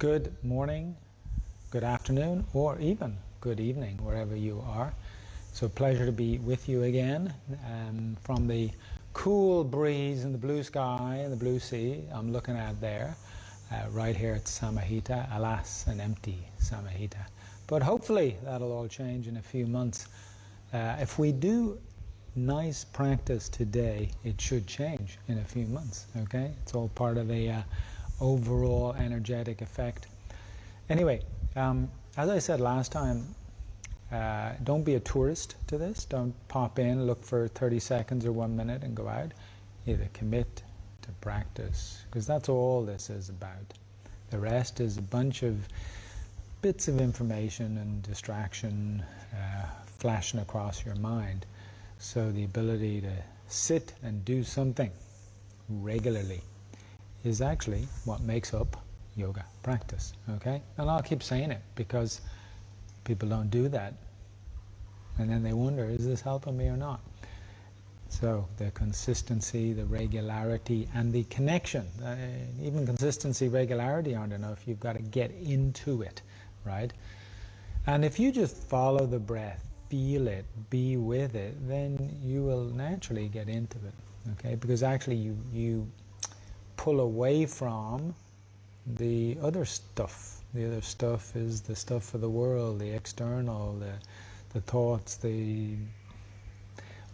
Good morning, good afternoon, or even good evening, wherever you are. So pleasure to be with you again from the cool breeze and the blue sky and the blue sea I'm looking at there, right here at Samahita, alas, an empty Samahita. But hopefully that'll all change in a few months. If we do nice practice today, it should change in a few months, okay? It's all part of the overall energetic effect. Anyway, as I said last time, don't be a tourist to this. Don't pop in, look for 30 seconds or 1 minute and go out. Either commit to practice, because that's all this is about. The rest is a bunch of bits of information and distraction flashing across your mind. So the ability to sit and do something regularly is actually what makes up yoga practice, okay? And I'll keep saying it because people don't do that. And then they wonder, is this helping me or not? So the consistency, the regularity, and the connection. Even consistency, regularity aren't enough. You've got to get into it, right? And if you just follow the breath, feel it, be with it, then you will naturally get into it, okay? Because actually you pull away from the other stuff. The other stuff is the stuff for the world, the external, the thoughts, the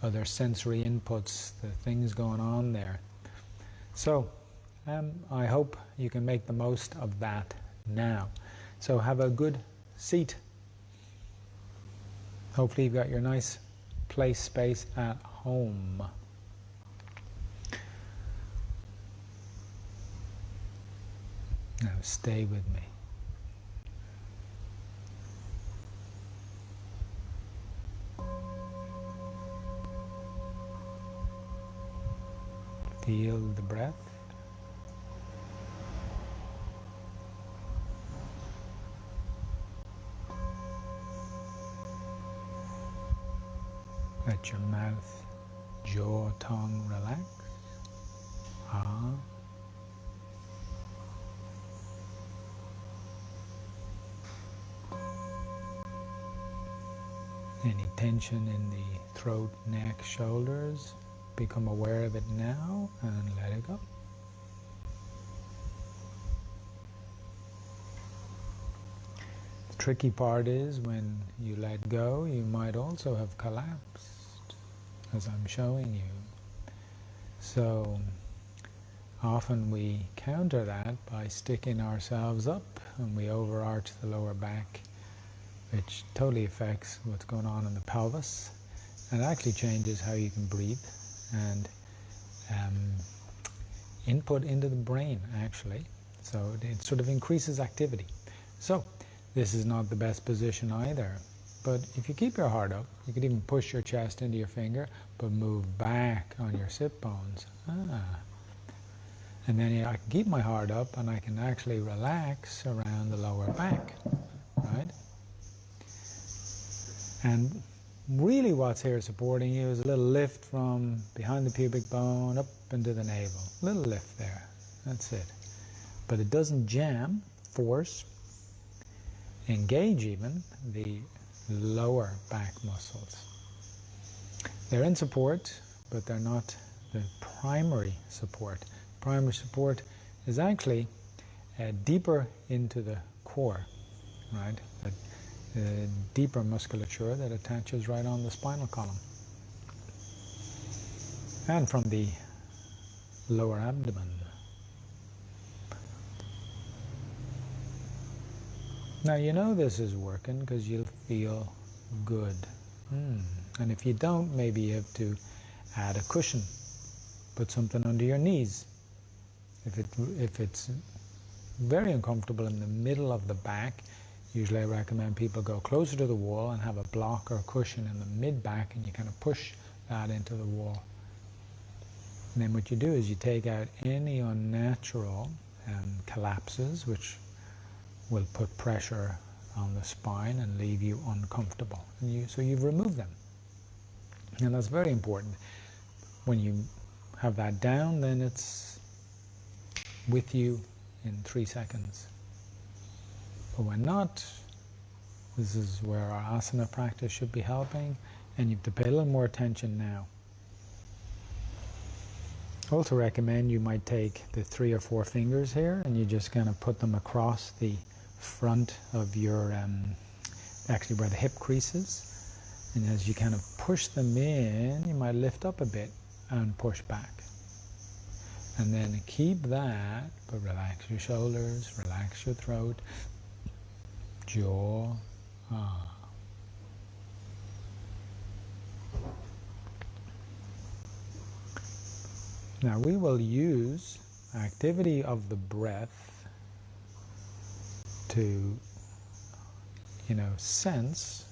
other sensory inputs, the things going on there. So I hope you can make the most of that now. So have a good seat. Hopefully you've got your nice place space at home. Now stay with me. Feel the breath. Let your mouth, jaw, tongue relax. Any tension in the throat, neck, shoulders, become aware of it now and let it go. The tricky part is when you let go, you might also have collapsed, as I'm showing you. So often we counter that by sticking ourselves up and we overarch the lower back, which totally affects what's going on in the pelvis and actually changes how you can breathe and input into the brain, actually. So it sort of increases activity. So this is not the best position either. But if you keep your heart up, you could even push your chest into your finger, but move back on your sit bones. And then I can keep my heart up and I can actually relax around the lower back, right? And really what's here supporting you is a little lift from behind the pubic bone up into the navel. A little lift there, that's it. But it doesn't jam, force, engage even the lower back muscles. They're in support, but they're not the primary support. Primary support is actually deeper into the core, right? Deeper musculature that attaches right on the spinal column and from the lower abdomen. Now you know this is working because you'll feel good. And if you don't, maybe you have to add a cushion, put something under your knees. If it's very uncomfortable in the middle of the back, usually I recommend people go closer to the wall and have a block or a cushion in the mid-back and you kind of push that into the wall. And then what you do is you take out any unnatural collapses which will put pressure on the spine and leave you uncomfortable. So you've removed them. And that's very important. When you have that down, then it's with you in 3 seconds. But when not, this is where our asana practice should be helping, and you have to pay a little more attention now. I also recommend you might take the 3 or 4 fingers here and you just kind of put them across the front of your, actually where the hip crease is. And as you kind of push them in, you might lift up a bit and push back. And then keep that, but relax your shoulders, relax your throat, jaw. Now we will use activity of the breath to, sense,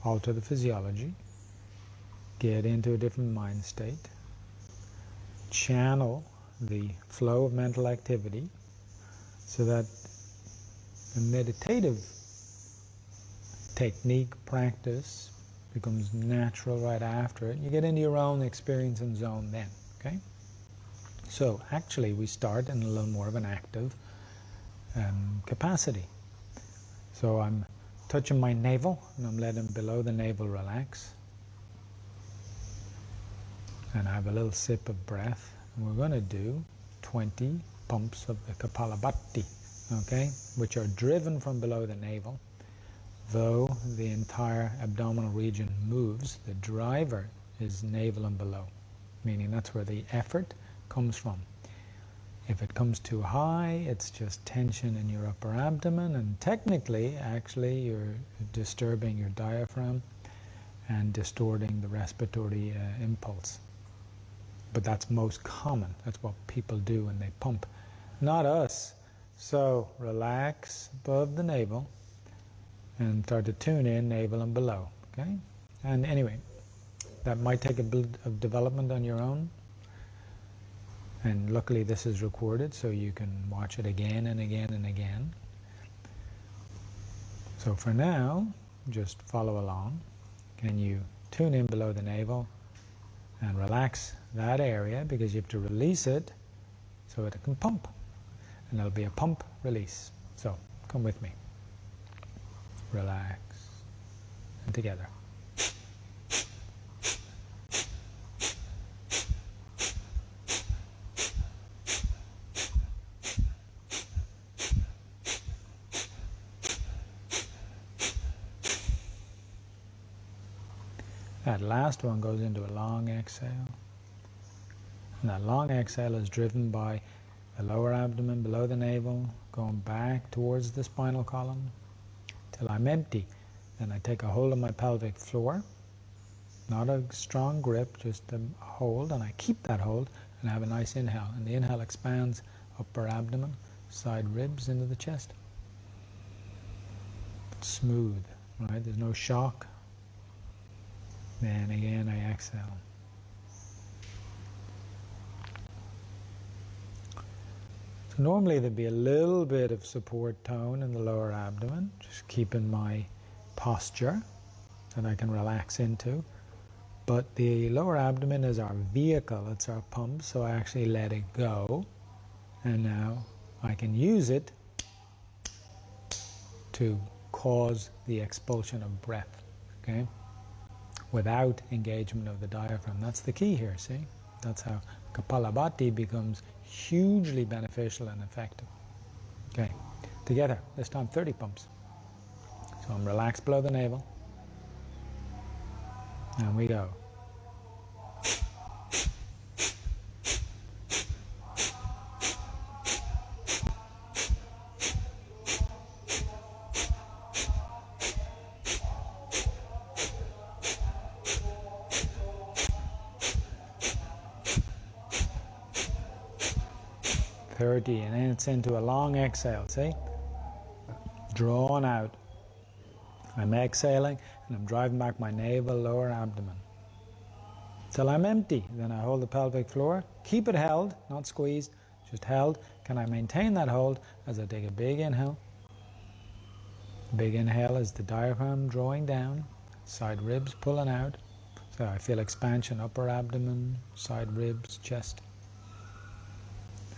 alter the physiology, get into a different mind state, channel the flow of mental activity so that the meditative technique practice becomes natural right after it. You get into your own experience and zone then, okay? So actually we start in a little more of an active capacity. So I'm touching my navel and I'm letting below the navel relax. And I have a little sip of breath. And we're going to do 20 pumps of the Kapalabhati, okay, which are driven from below the navel. Though the entire abdominal region moves, the driver is navel and below, meaning that's where the effort comes from. If it comes too high, it's just tension in your upper abdomen, and technically, actually, you're disturbing your diaphragm and distorting the respiratory impulse. But that's most common. That's what people do when they pump. Not us. So relax above the navel and start to tune in navel and below. Okay? And anyway, that might take a bit of development on your own. And luckily this is recorded, so you can watch it again and again and again. So for now, just follow along. Can you tune in below the navel and relax that area, because you have to release it so it can pump. And it'll be a pump release. So come with me. Relax. And together. That last one goes into a long exhale. And that long exhale is driven by the lower abdomen below the navel, going back towards the spinal column till I'm empty. Then I take a hold of my pelvic floor, not a strong grip, just a hold, and I keep that hold and I have a nice inhale. And the inhale expands upper abdomen, side ribs into the chest. It's smooth, right? There's no shock. Then again I exhale. So normally there'd be a little bit of support tone in the lower abdomen, just keeping my posture that I can relax into. But the lower abdomen is our vehicle, it's our pump, so I actually let it go. And now I can use it to cause the expulsion of breath, okay? Without engagement of the diaphragm. That's the key here, see? That's how Kapalabhati becomes hugely beneficial and effective. Okay, together, this time 30 pumps. So I'm relaxed below the navel. And we go. 30, and then it's into a long exhale, see? Drawn out. I'm exhaling, and I'm driving back my navel, lower abdomen. Till I'm empty. Then I hold the pelvic floor. Keep it held, not squeezed, just held. Can I maintain that hold as I take a big inhale? Big inhale is the diaphragm drawing down, side ribs pulling out. So I feel expansion, upper abdomen, side ribs, chest.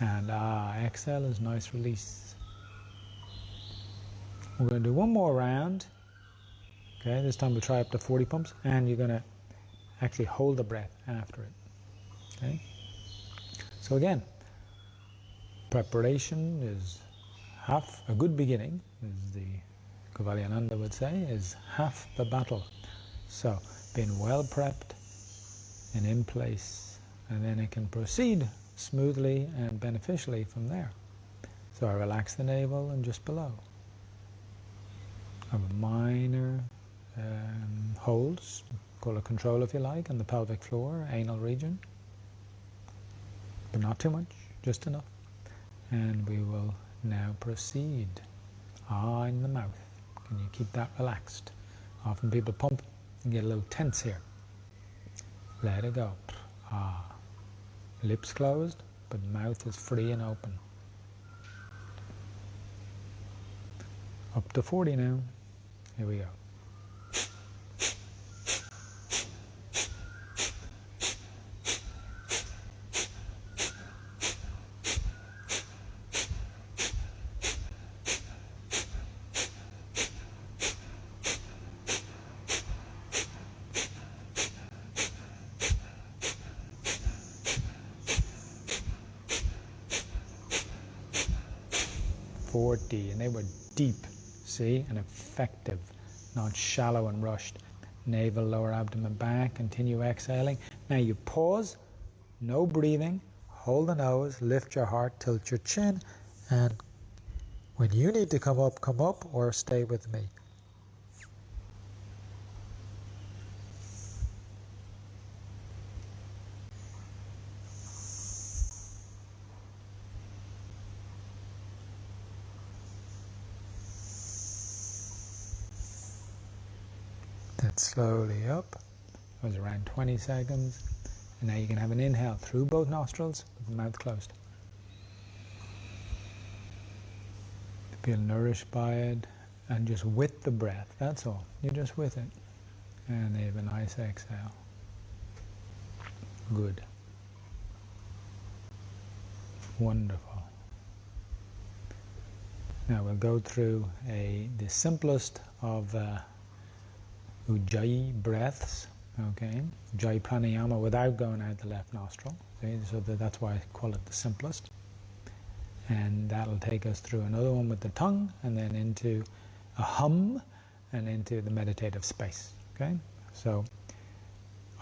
And exhale is nice release. We're going to do one more round. Okay, this time we'll try up to 40 pumps, and you're going to actually hold the breath after it. Okay? So again, preparation is half, a good beginning, as the Kavalananda would say, is half the battle. So, being well prepped and in place, and then it can proceed smoothly and beneficially from there. So I relax the navel and just below. I have a minor holds, call it control if you like, on the pelvic floor, anal region, but not too much, just enough. And we will now proceed. Ah, in the mouth. Can you keep that relaxed? Often people pump and get a little tense here. Let it go. Ah. Lips closed, but mouth is free and open. Up to 40 now. Here we go. 40, and they were deep, see, and effective, not shallow and rushed. Navel, lower abdomen back, continue exhaling. Now you pause, no breathing, hold the nose, lift your heart, tilt your chin, and when you need to come up, or stay with me. Then slowly up. It was around 20 seconds. And now you can have an inhale through both nostrils with the mouth closed. Feel nourished by it, and just with the breath, that's all. You're just with it. And they have a nice exhale. Good. Wonderful. Now we'll go through the simplest of Ujjayi breaths, okay? Ujjayi pranayama without going out the left nostril. See? So that's why I call it the simplest. And that'll take us through another one with the tongue, and then into a hum, and into the meditative space, okay? So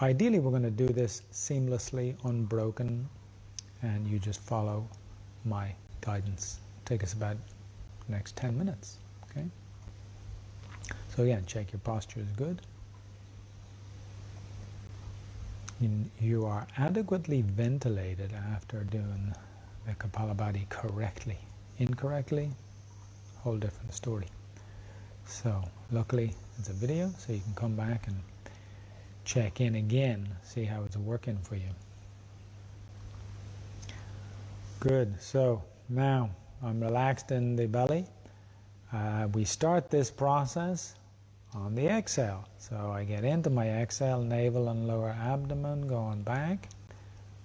ideally we're going to do this seamlessly, unbroken, and you just follow my guidance. Take us about the next 10 minutes, okay? So again, check your posture is good. You are adequately ventilated after doing the Kapalabhati correctly. Incorrectly, whole different story. So luckily it's a video, so you can come back and check in again, see how it's working for you. Good. So now I'm relaxed in the belly. We start this process on the exhale. So I get into my exhale, navel and lower abdomen going back.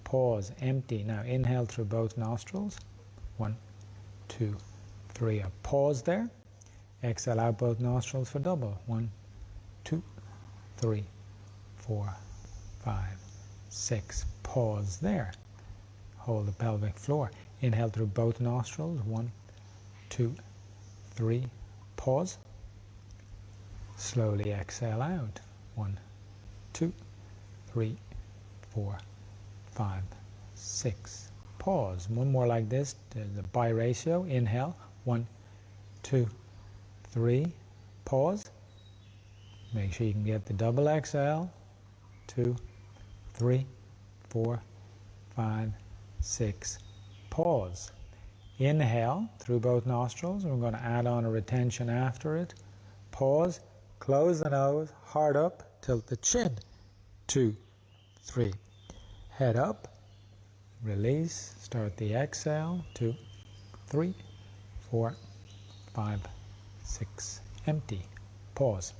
Pause, empty. Now inhale through both nostrils. 1, 2, 3. A pause there. Exhale out both nostrils for double. 1, 2, 3, 4, 5, 6. Pause there. Hold the pelvic floor. Inhale through both nostrils. 1, 2, 3. Pause. Slowly exhale out. 1, 2, 3, 4, 5, 6. Pause. One more like this. There's a biratio. Inhale. 1, 2, 3. Pause. Make sure you can get the double exhale. 2, 3, 4, 5, 6. Pause. Inhale through both nostrils. We're going to add on a retention after it. Pause. Close the nose. Heart up. Tilt the chin. 2, 3. Head up. Release. Start the exhale. 2, 3, 4, 5, 6. Empty. Pause.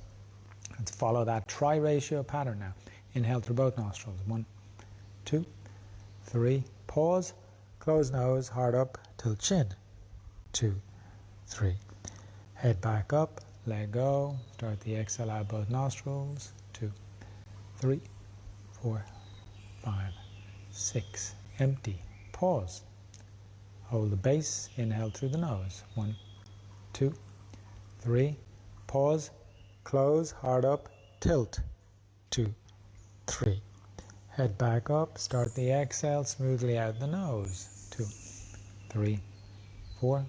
Let's follow that tri-ratio pattern now. Inhale through both nostrils. 1, 2, 3. Pause. Close nose. Heart up. Tilt chin. 2, 3. Head back up, let go. Start the exhale out both nostrils. 2, 3, 4, 5, 6. Empty. Pause. Hold the base. Inhale through the nose. 1, 2, 3. Pause. Close. Hard up. Tilt. 2, 3. Head back up. Start the exhale smoothly out the nose. 2, 3, 4,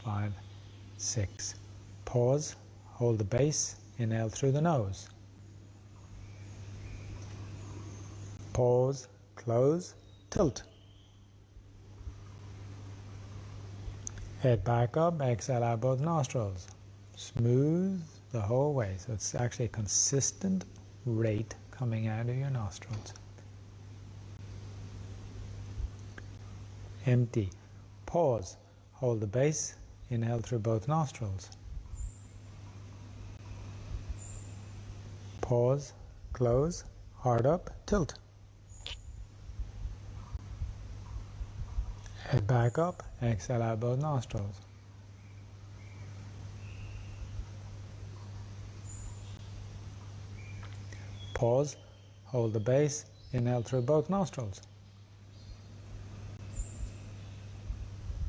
5, 6. Pause. Hold the base. Inhale through the nose. Pause. Close. Tilt. Head back up. Exhale out both nostrils. Smooth the whole way. So it's actually a consistent rate coming out of your nostrils. Empty. Pause. Hold the base. Inhale through both nostrils. Pause. Close. Hard up. Tilt. Head back up. Exhale out both nostrils. Pause. Hold the base. Inhale through both nostrils.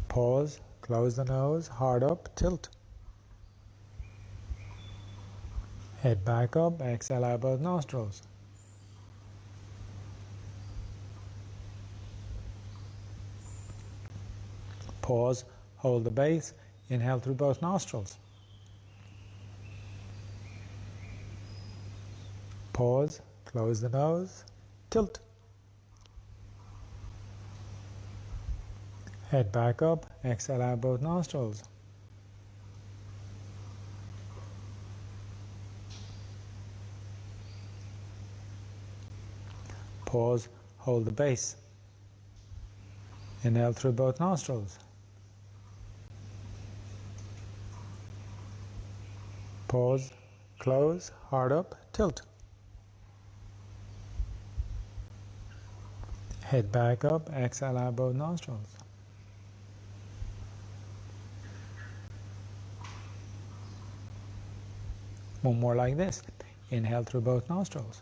Pause. Close the nose. Hard up. Tilt. Head back up. Exhale out both nostrils. Pause. Hold the base. Inhale through both nostrils. Pause. Close the nose. Tilt. Head back up. Exhale out both nostrils. Pause. Hold the base. Inhale through both nostrils. Pause. Close. Hard up. Tilt. Head back up. Exhale out both nostrils. One more like this. Inhale through both nostrils.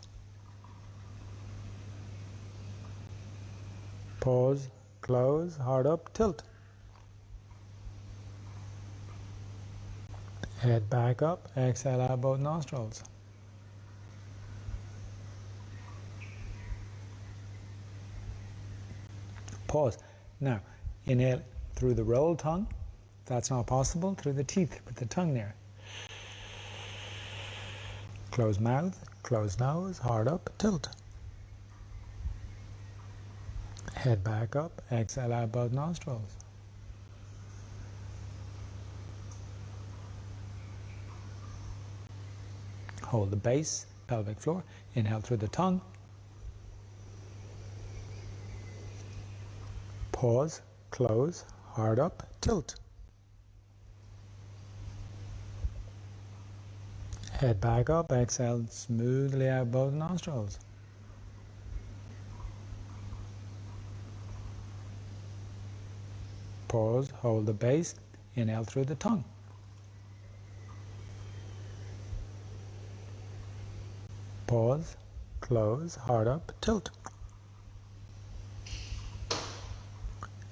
Pause. Close. Hard up. Tilt. Head back up. Exhale out both nostrils. Pause. Now, inhale through the rolled tongue. If that's not possible, through the teeth with the tongue there. Close mouth, close nose, hard up, tilt. Head back up, exhale out both nostrils. Hold the base, pelvic floor. Inhale through the tongue. Pause, close, hard up, tilt. Head back up, exhale smoothly out both nostrils. Pause, hold the base, inhale through the tongue. Pause, close, hard up, tilt.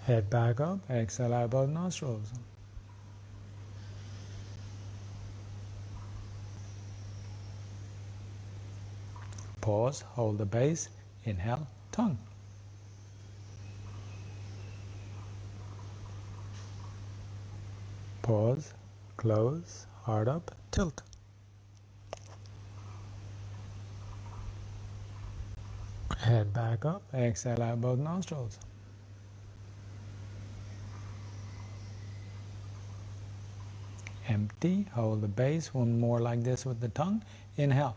Head back up, exhale out both nostrils. Pause, hold the base, inhale, tongue. Pause, close, hard up, tilt. Head back up, exhale out both nostrils. Empty, hold the base, one more like this with the tongue. Inhale.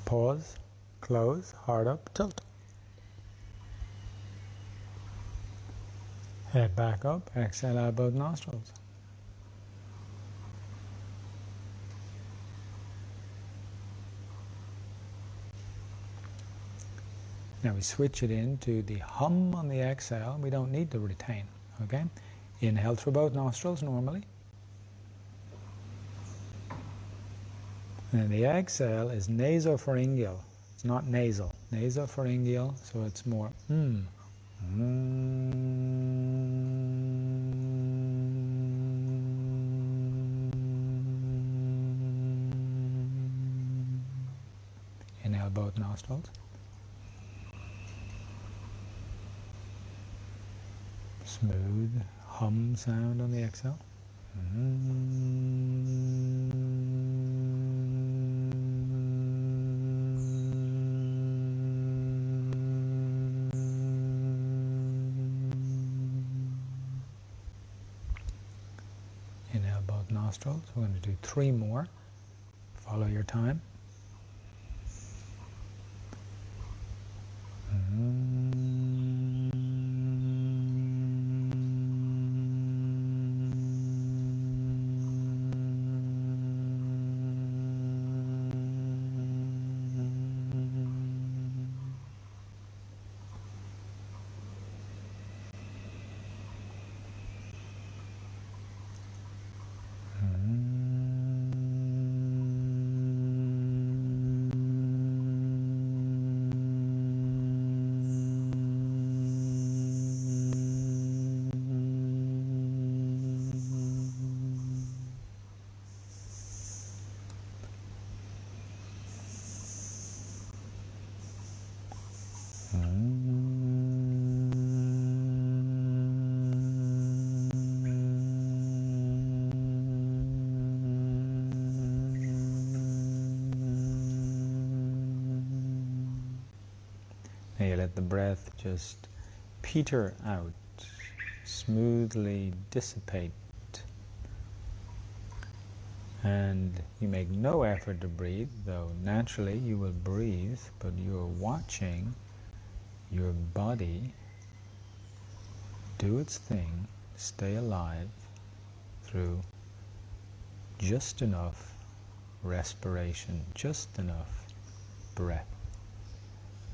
Pause, close, hard up, tilt. Head back up, exhale out both nostrils. Now we switch it into the hum on the exhale. We don't need to retain, okay? Inhale through both nostrils normally. And the exhale is nasopharyngeal. It's not nasal. Nasopharyngeal, so it's more Inhale both nostrils. Smooth hum sound on the exhale. Inhale both nostrils. We're going to do 3 more. Follow your time. Now you let the breath just peter out, smoothly dissipate. And you make no effort to breathe, though naturally you will breathe, but you're watching your body do its thing, stay alive through just enough respiration, just enough breath.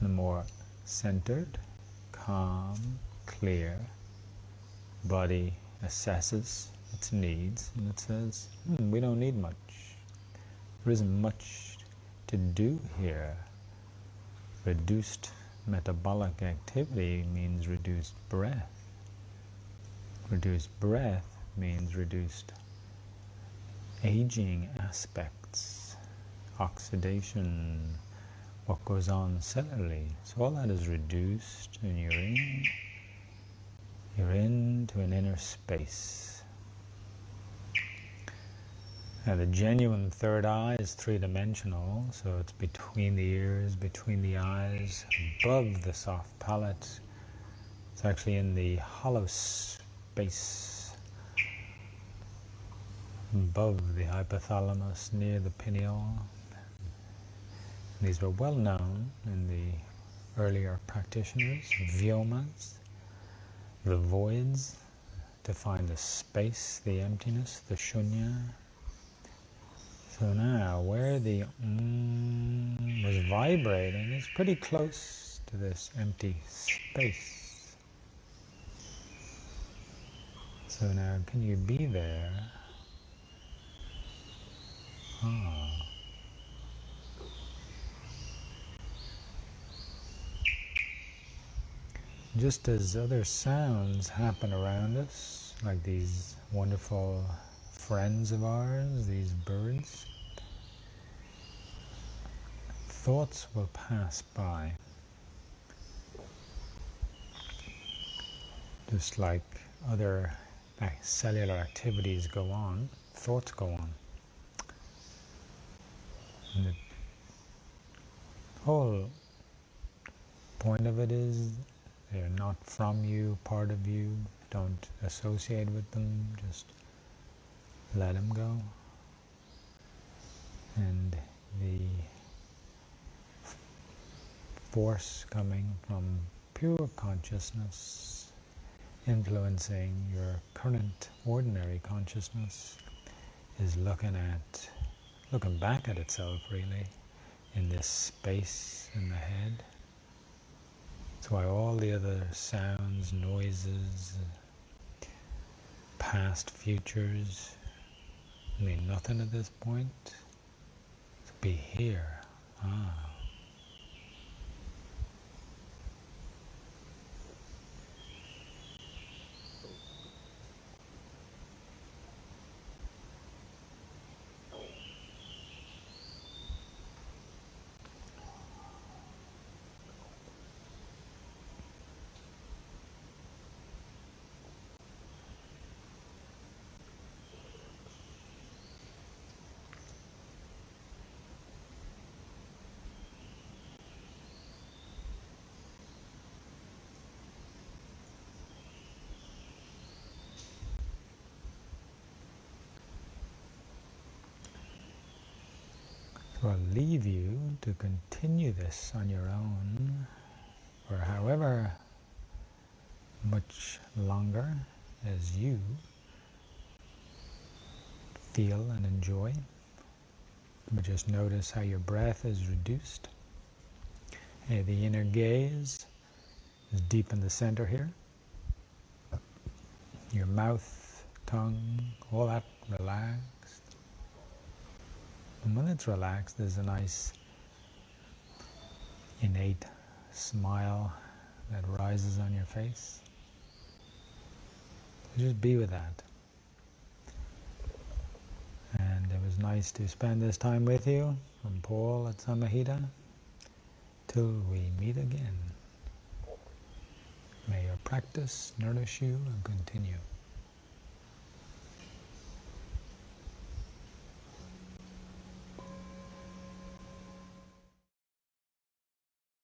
The more centered, calm, clear body assesses its needs and it says, we don't need much. There isn't much to do here. Reduced metabolic activity means reduced breath. Reduced breath means reduced aging aspects, oxidation, what goes on cellularly. So all that is reduced, and you're into an inner space. Now the genuine third eye is 3-dimensional, so it's between the ears, between the eyes, above the soft palate. It's actually in the hollow space above the hypothalamus, near the pineal. These were well known in the earlier practitioners, vyomas, the voids, to find the space, the emptiness, the shunya. So now, where the was vibrating is pretty close to this empty space. So now, can you be there? Just as other sounds happen around us, like these wonderful friends of ours, these birds, thoughts will pass by. Just like other cellular activities go on, thoughts go on. And the whole point of it is they're not from you, part of you. Don't associate with them, just let them go. And the force coming from pure consciousness influencing your current ordinary consciousness is looking back at itself really in this space in the head. That's why all the other sounds, noises, past, futures mean nothing at this point. To be here. So I'll leave you to continue this on your own for however much longer as you feel and enjoy. But just notice how your breath is reduced. The inner gaze is deep in the center here. Your mouth, tongue, all that relaxed. And when it's relaxed, there's a nice innate smile that rises on your face. So just be with that. And it was nice to spend this time with you, from Paul at Samahita. Till we meet again. May your practice nourish you and continue.